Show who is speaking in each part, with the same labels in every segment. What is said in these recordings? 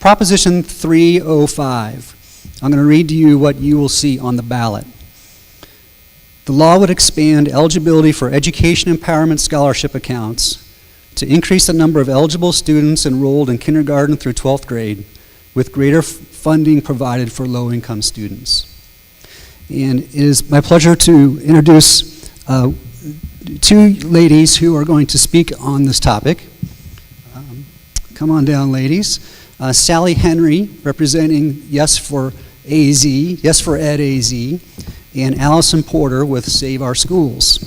Speaker 1: Proposition 305. I'm going to read to you what you will see on the ballot. The law would expand eligibility for education empowerment scholarship accounts to increase the number of eligible students enrolled in kindergarten through 12th grade, with greater funding provided for low-income students. And it is my pleasure to introduce two ladies who are going to speak on this topic. Come on down, ladies. Sally Henry, representing Yes for AZ, Yes for Ed AZ, and Allison Porter with Save Our Schools.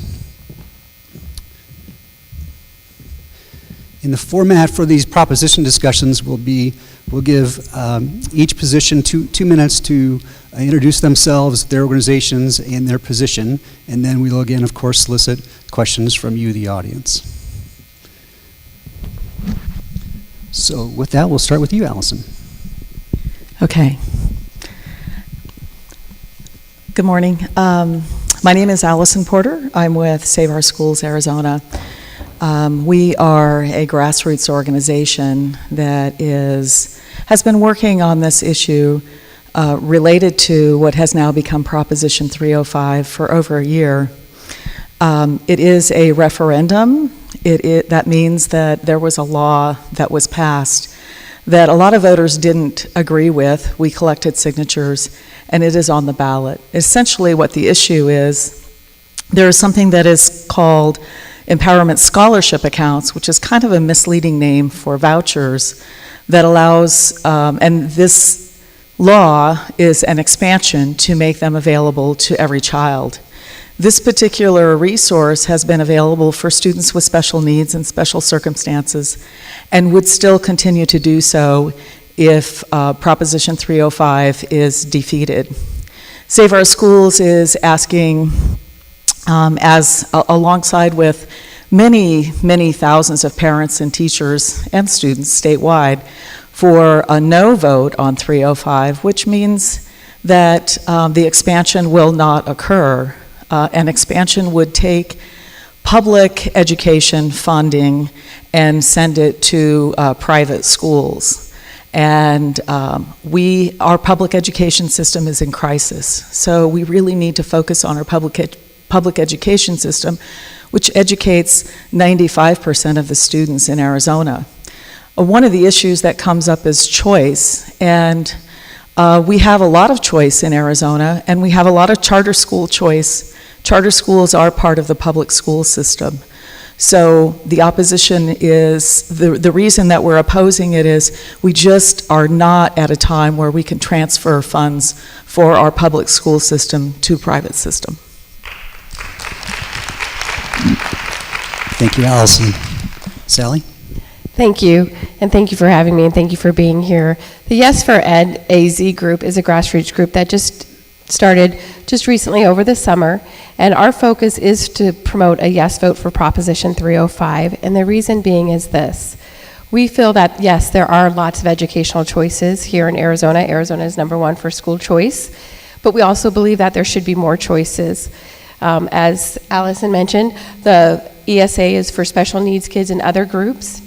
Speaker 1: In the format for these proposition discussions we'll give each position 2 minutes to introduce themselves, their organizations, and their position, and then we'll again, of course, solicit questions from you, the audience. So with that, we'll start with you, Allison.
Speaker 2: Okay. Good morning. My name is Allison Porter. I'm with Save Our Schools Arizona. We are a grassroots organization that has been working on this issue related to what has now become Proposition 305 for over a year. It is a referendum. That means that there was a law that was passed that a lot of voters didn't agree with. We collected signatures, and it is on the ballot. Essentially what the issue is, there is something that is called empowerment scholarship accounts, which is kind of a misleading name for vouchers that allows, and this law is an expansion to make them available to every child. This particular resource has been available for students with special needs and special circumstances and would still continue to do so if Proposition 305 is defeated. Save Our Schools is asking, alongside with many, many thousands of parents and teachers and students statewide, for a no vote on 305, which means that the expansion will not occur. An expansion would take public education funding and send it to private schools. And our public education system is in crisis. So we really need to focus on our public education system, which educates 95% of the students in Arizona. One of the issues that comes up is choice, and we have a lot of choice in Arizona, and we have a lot of charter school choice. Charter schools are part of the public school system. So the opposition is, the reason that we're opposing it is we just are not at a time where we can transfer funds for our public school system to private system.
Speaker 1: Thank you, Allison. Sally?
Speaker 3: Thank you, and thank you for having me, and thank you for being here. The Yes for Ed AZ group is a grassroots group that just started just recently over the summer, and our focus is to promote a yes vote for Proposition 305, and the reason being is this. We feel that, yes, there are lots of educational choices here in Arizona. Arizona is #1 for school choice, but we also believe that there should be more choices. As Allison mentioned, the ESA is for special needs kids and other groups,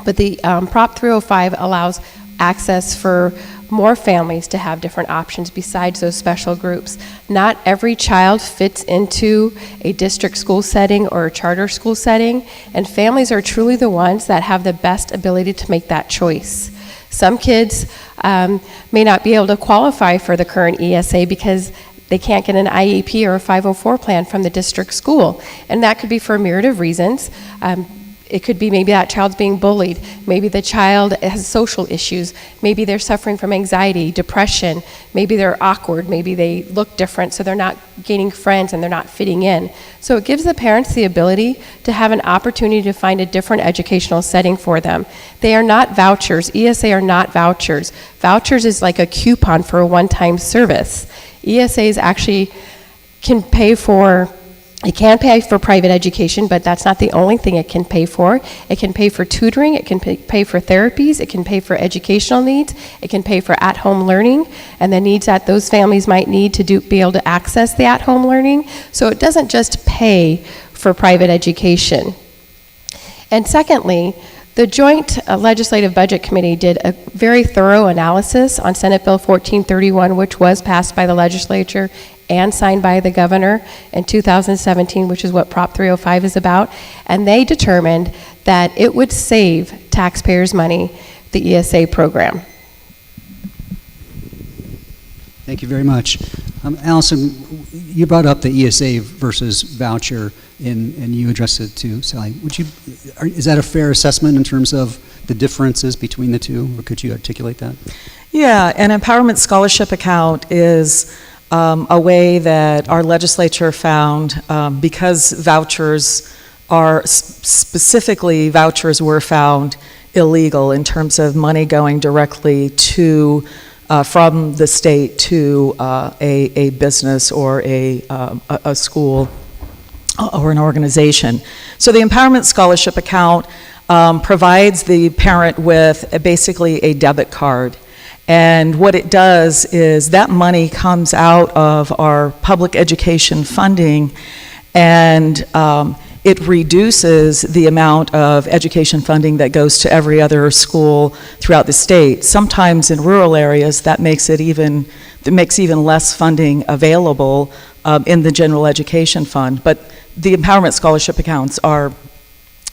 Speaker 3: but the Prop 305 allows access for more families to have different options besides those special groups. Not every child fits into a district school setting or a charter school setting, and families are truly the ones that have the best ability to make that choice. Some kids may not be able to qualify for the current ESA because they can't get an IEP or a 504 plan from the district school, and that could be for a myriad of reasons. It could be maybe that child's being bullied. Maybe the child has social issues. Maybe they're suffering from anxiety, depression. Maybe they're awkward. Maybe they look different, so they're not gaining friends and they're not fitting in. So it gives the parents the ability to have an opportunity to find a different educational setting for them. They are not vouchers. ESA are not vouchers. Vouchers is like a coupon for a one-time service. ESAs actually can pay for It can pay for private education, but that's not the only thing it can pay for. It can pay for tutoring, it can pay for therapies, it can pay for educational needs, it can pay for at-home learning, and the needs that those families might need to be able to access the at-home learning. So it doesn't just pay for private education. And secondly, The Joint Legislative Budget Committee did a very thorough analysis on Senate Bill 1431, which was passed by the legislature and signed by the governor in 2017, which is what Prop 305 is about. And they determined that it would save taxpayers' money, the ESA program.
Speaker 1: Thank you very much. Allison, you brought up the ESA versus voucher, and you addressed it to Sally. Is that a fair assessment in terms of the differences between the two, or could you articulate that?
Speaker 2: Yeah, an empowerment scholarship account is a way that our legislature found, because vouchers are, specifically vouchers were found illegal in terms of money going directly to from the state to a business or a school or an organization. So the Empowerment Scholarship Account provides the parent with basically a debit card. And what it does is that money comes out of our public education funding, and it reduces the amount of education funding that goes to every other school throughout the state. Sometimes in rural areas, that makes even less funding available in the general education fund. But the empowerment scholarship accounts are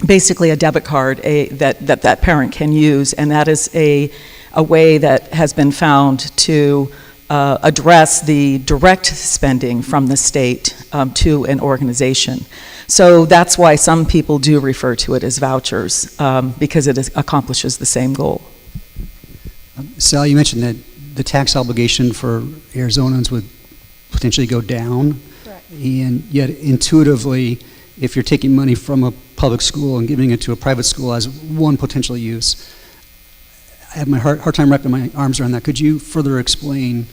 Speaker 2: basically a debit card that parent can use, and that is a way that has been found to address the direct spending from the state to an organization. So that's why some people do refer to it as vouchers, because it accomplishes the same goal.
Speaker 1: Sal, you mentioned that the tax obligation for Arizonans would potentially go down.
Speaker 3: Correct.
Speaker 1: And yet intuitively, if you're taking money from a public school and giving it to a private school as one potential use, I have my hard time wrapping my arms around that. Could you further explain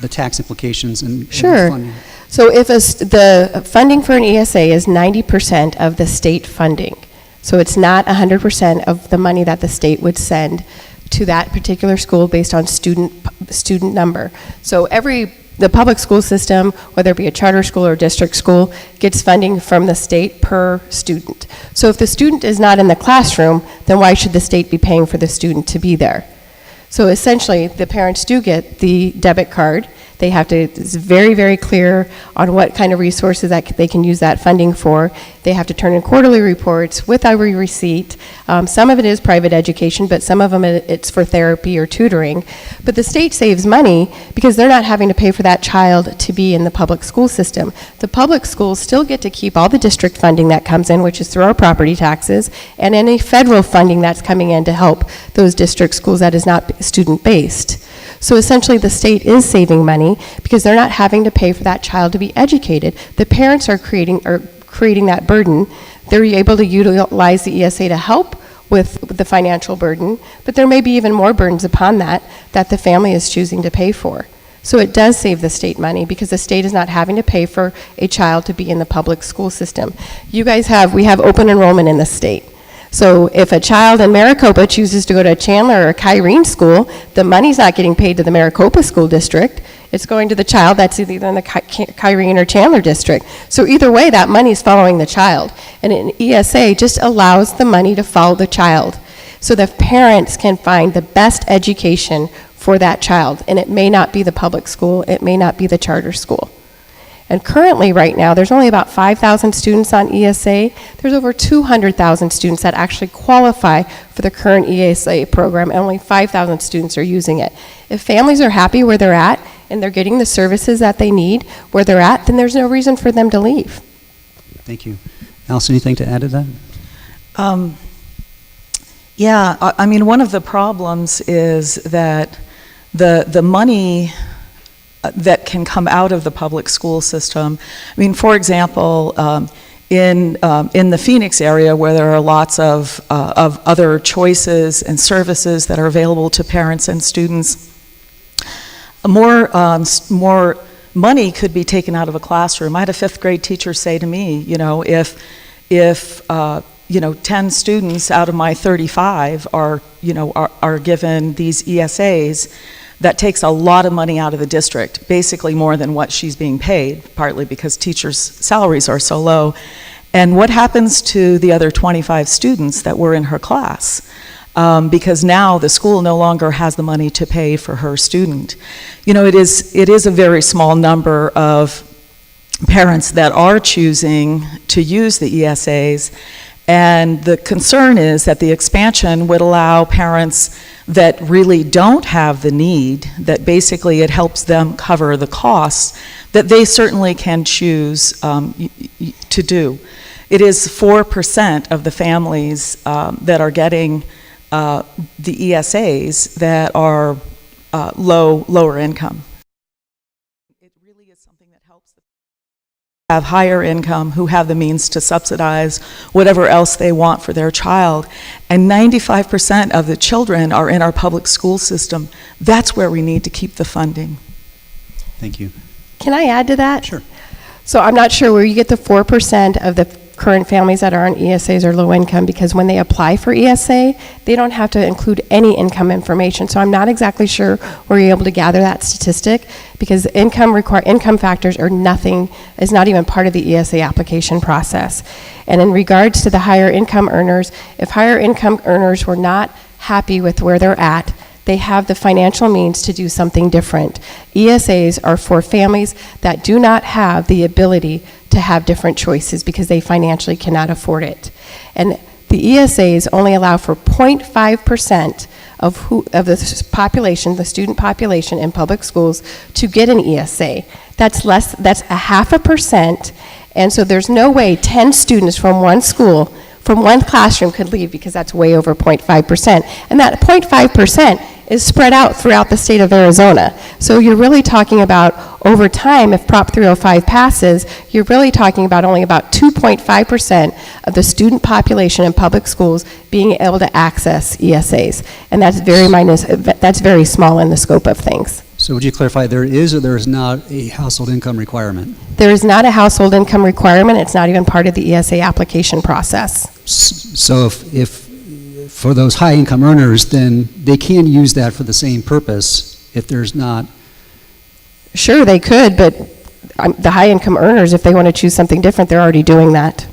Speaker 1: the tax implications and
Speaker 3: Sure.
Speaker 1: funding?
Speaker 3: So if the funding for an ESA is 90% of the state funding, so it's not 100% of the money that the state would send to that particular school based on student number. So the public school system, whether it be a charter school or district school, gets funding from the state per student. So if the student is not in the classroom, then why should the state be paying for the student to be there? So essentially, the parents do get the debit card. They have to, it's very, very clear on what kind of resources that they can use that funding for. They have to turn in quarterly reports with every receipt. Some of it is private education, but some of them it's for therapy or tutoring. But the state saves money because they're not having to pay for that child to be in the public school system. The public schools still get to keep all the district funding that comes in, which is through our property taxes, and any federal funding that's coming in to help those district schools that is not student-based. So essentially the state is saving money because they're not having to pay for that child to be educated. The parents are creating that burden. They're able to utilize the ESA to help with the financial burden, but there may be even more burdens upon that the family is choosing to pay for. So it does save the state money because the state is not having to pay for a child to be in the public school system. We have open enrollment in the state. So if a child in Maricopa chooses to go to a Chandler or a Kyrene school, the money's not getting paid to the Maricopa school district. It's going to the child that's either in the Kyrene or Chandler district. So either way, that money's following the child. And an ESA just allows the money to follow the child. So the parents can find the best education for that child. And it may not be the public school, it may not be the charter school. And currently, right now, there's only about 5,000 students on ESA. There's over 200,000 students that actually qualify for the current ESA program, and only 5,000 students are using it. If families are happy where they're at, and they're getting the services that they need where they're at, then there's no reason for them to leave.
Speaker 1: Thank you. Allison, anything to add to that?
Speaker 2: Yeah, I mean, one of the problems is that the money that can come out of the public school system. I mean, for example, in the Phoenix area, where there are lots of other choices and services that are available to parents and students, more money could be taken out of a classroom. I had a 5th grade teacher say to me, if 10 students out of my 35 are given these ESAs, that takes a lot of money out of the district, basically more than what she's being paid, partly because teachers' salaries are so low. And what happens to the other 25 students that were in her class? Because now the school no longer has the money to pay for her student. You know, it is a very small number of parents that are choosing to use the ESAs, and the concern is that the expansion would allow parents that really don't have the need, that basically it helps them cover the costs, that they certainly can choose to do. It is 4% of the families that are getting the ESAs that are lower income. It really is something that helps them have higher income, who have the means to subsidize whatever else they want for their child. And 95% of the children are in our public school system. That's where we need to keep the funding.
Speaker 1: Thank you.
Speaker 3: Can I add to that?
Speaker 1: Sure.
Speaker 3: So I'm not sure where you get the 4% of the current families that are on ESAs or low income, because when they apply for ESA, they don't have to include any income information. So I'm not exactly sure where you're able to gather that statistic, because income factors are is not even part of the ESA application process. And in regards to the higher income earners, if higher income earners were not happy with where they're at, they have the financial means to do something different. ESAs are for families that do not have the ability to have different choices because they financially cannot afford it. And the ESAs only allow for 0.5% of the population, the student population in public schools, to get an ESA. That's 0.5%, and so there's no way 10 students from one school, from one classroom could leave, because that's way over 0.5%. And that 0.5% is spread out throughout the state of Arizona. So you're really talking about, over time, if Prop 305 passes, you're really talking about only about 2.5% of the student population in public schools being able to access ESAs. And that's very small in the scope of things.
Speaker 1: So would you clarify, there is or there is not a household income requirement?
Speaker 3: There is not a household income requirement. It's not even part of the ESA application process.
Speaker 1: So if for those high income earners, then they can use that for the same purpose if there's not.
Speaker 3: Sure, they could, but the high income earners, if they want to choose something different, they're already doing that.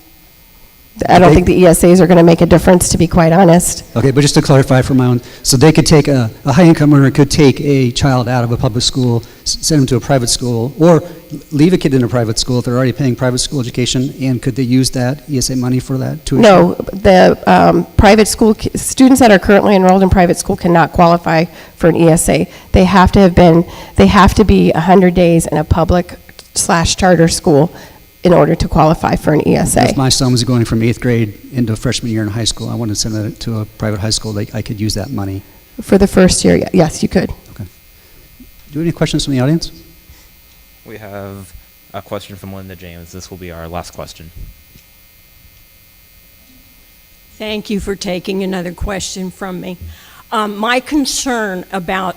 Speaker 3: I don't think the ESAs are going to make a difference, to be quite honest.
Speaker 1: Okay, but just to clarify for my own, so they could take a high-income earner could take a child out of a public school, send them to a private school, or leave a kid in a private school if they're already paying private school education, and could they use that ESA money for that tuition?
Speaker 3: No, the private school students that are currently enrolled in private school cannot qualify for an ESA. They have to be 100 days in a public/charter school in order to qualify for an ESA.
Speaker 1: If my son was going from 8th grade into freshman year in high school, I wanted to send that to a private high school, I could use that money.
Speaker 3: For the first year, yes, you could.
Speaker 1: Okay. Do you have any questions from the audience?
Speaker 4: We have a question from Linda James. This will be our last question.
Speaker 5: Thank you for taking another question from me. My concern about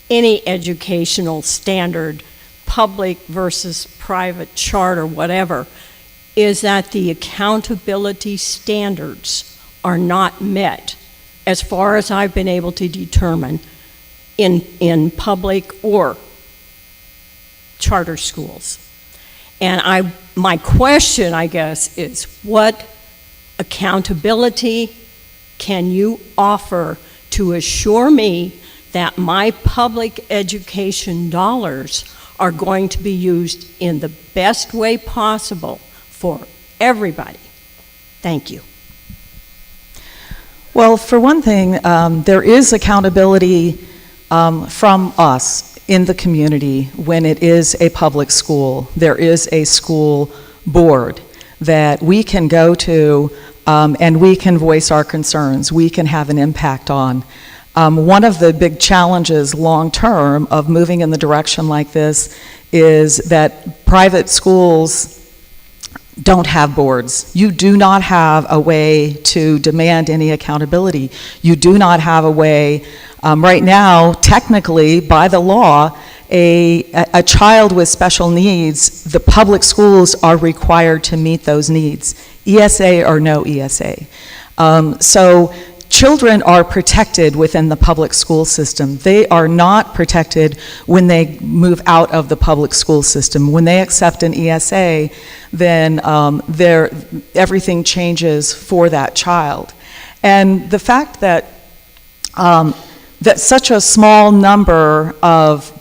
Speaker 5: any educational standard, public versus private, charter, whatever, is that the accountability standards are not met, as far as I've been able to determine, in public or charter schools. And my question, I guess, is what accountability can you offer to assure me that my public education dollars are going to be used in the best way possible for everybody? Thank you.
Speaker 2: Well, for one thing, there is accountability from us in the community when it is a public school. There is a school board that we can go to and we can voice our concerns. We can have an impact on. One of the big challenges long-term of moving in the direction like this is that private schools don't have boards. You do not have a way to demand any accountability. You do not have a way, right now, technically, by the law, a child with special needs, the public schools are required to meet those needs, ESA or no ESA. So children are protected within the public school system. They are not protected when they move out of the public school system. When they accept an ESA, then everything changes for that child. And the fact that that such a small number of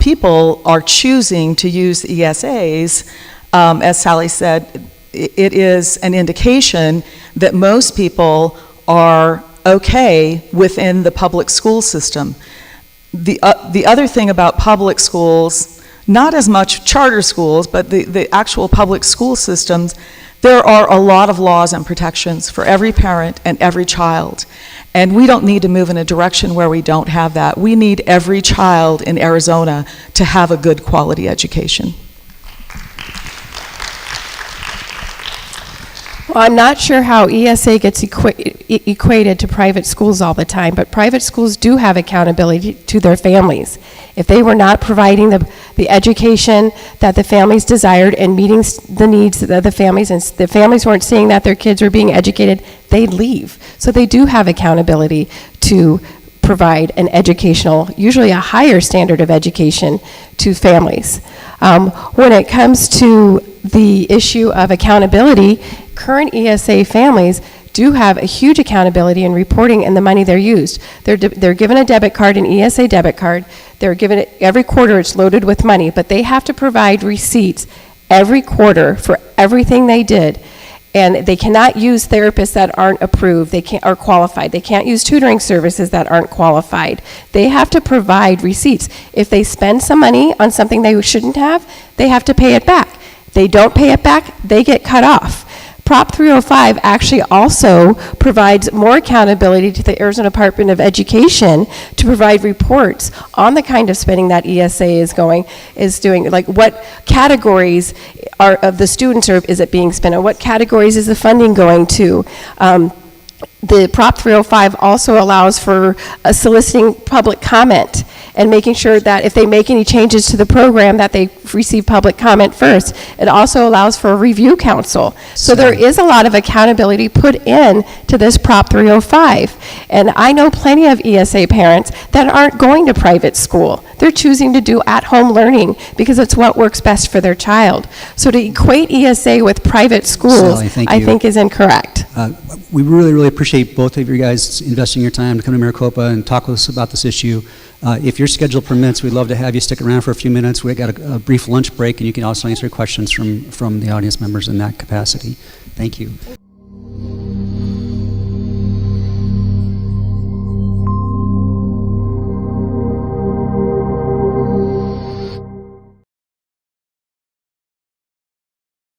Speaker 2: people are choosing to use ESAs, as Sally said, it is an indication that most people are okay within the public school system. The other thing about public schools, not as much charter schools, but the actual public school systems, there are a lot of laws and protections for every parent and every child. And we don't need to move in a direction where we don't have that. We need every child in Arizona to have a good quality education.
Speaker 3: Well, I'm not sure how ESA gets equated to private schools all the time, but private schools do have accountability to their families. If they were not providing the education that the families desired and meeting the needs of the families, and the families weren't seeing that their kids were being educated, they'd leave. So they do have accountability to provide an educational, usually a higher standard of education to families. When it comes to the issue of accountability, current ESA families do have a huge accountability in reporting and the money they're used. They're given a debit card, an ESA debit card. They're given it every quarter, it's loaded with money, but they have to provide receipts every quarter for everything they did. And they cannot use therapists that aren't approved, are qualified. They can't use tutoring services that aren't qualified. They have to provide receipts. If they spend some money on something they shouldn't have, they have to pay it back. If they don't pay it back, they get cut off. Prop 305 actually also provides more accountability to the Arizona Department of Education to provide reports on the kind of spending that ESA is doing, like what categories are of the students is it being spent on, what categories is the funding going to. The Prop 305 also allows for soliciting public comment and making sure that if they make any changes to the program that they receive public comment first. It also allows for a review council. So there is a lot of accountability put in to this Prop 305. And I know plenty of ESA parents that aren't going to private school. They're choosing to do at-home learning because it's what works best for their child. So to equate ESA with private schools,
Speaker 1: Sally,
Speaker 3: I think is incorrect.
Speaker 1: We really, really appreciate both of you guys investing your time to come to Maricopa and talk with us about this issue. If your schedule permits, we'd love to have you stick around for a few minutes. We've got a brief lunch break, and you can also answer questions from the audience members in that capacity. Thank you.